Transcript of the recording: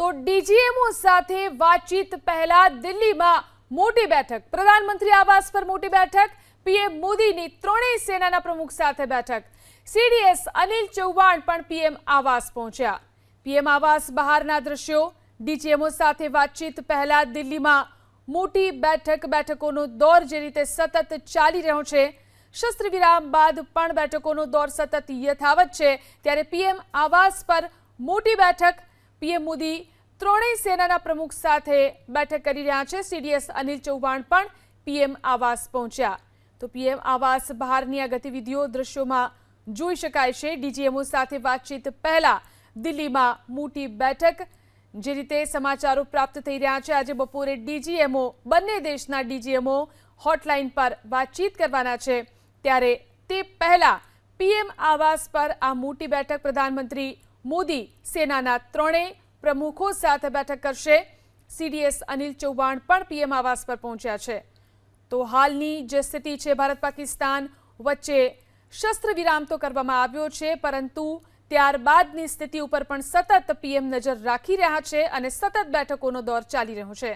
તો ડીજીએમઓ સાથે વાતચીત પહેલા દિલ્હીમાં મોટી બેઠક, પ્રધાનમંત્રી આવાસ પર મોટી બેઠક, પીએમ મોદીની ત્રણેય સેનાના પ્રમુખ સાથે બેઠક, સીડીએસ અનિલ ચૌહાણ પણ પીએમ આવાસ પહોંચ્યા। પીએમ આવાસ બહારના દ્રશ્યો, ડીજીએમઓ સાથે વાતચીત પહેલા દિલ્હીમાં મોટી બેઠક, બેઠકોનો દોર જે રીતે સતત ચાલી રહ્યો છે, શસ્ત્ર વિરામ બાદ પણ બેઠકોનો દોર સતત યથાવત છે, ત્યારે પીએમ આવાસ પર મોટી બેઠક, પીએમ મોદી ત્રણેય સેનાના પ્રમુખ સાથે બેઠક કરી રહ્યા છે। સીડીએસ અનિલ ચૌહાણ પણ પીએમ આવાસ પહોંચ્યા। તો પીએમ આવાસ બહારની આ ગતિવિધિઓ દ્રશ્યોમાં જોઈ શકાય છે। ડીજીએમઓ સાથે વાતચીત પહેલા દિલ્હીમાં મોટી બેઠક, જે રીતે સમાચારો પ્રાપ્ત થઈ રહ્યા છે, આજે બપોરે ડીજીએમઓ, બંને દેશના ડીજીએમઓ હોટલાઇન પર વાતચીત કરવાના છે, ત્યારે તે પહેલા પીએમ આવાસ પર આ મોટી બેઠક, પ્રધાનમંત્રી મોદી સેનાના ત્રણેય પ્રમુખો સાથે બેઠક કરશે। સીડીએસ અનિલ ચૌહાણ પણ પીએમ આવાસ પર પહોંચ્યા છે। તો હાલની જે સ્થિતિ છે, ભારત પાકિસ્તાન વચ્ચે શસ્ત્ર વિરામ તો કરવામાં આવ્યો છે, પરંતુ ત્યારબાદની સ્થિતિ ઉપર પણ સતત પીએમ નજર રાખી રહ્યા છે અને સતત બેઠકોનો દોર ચાલી રહ્યો છે।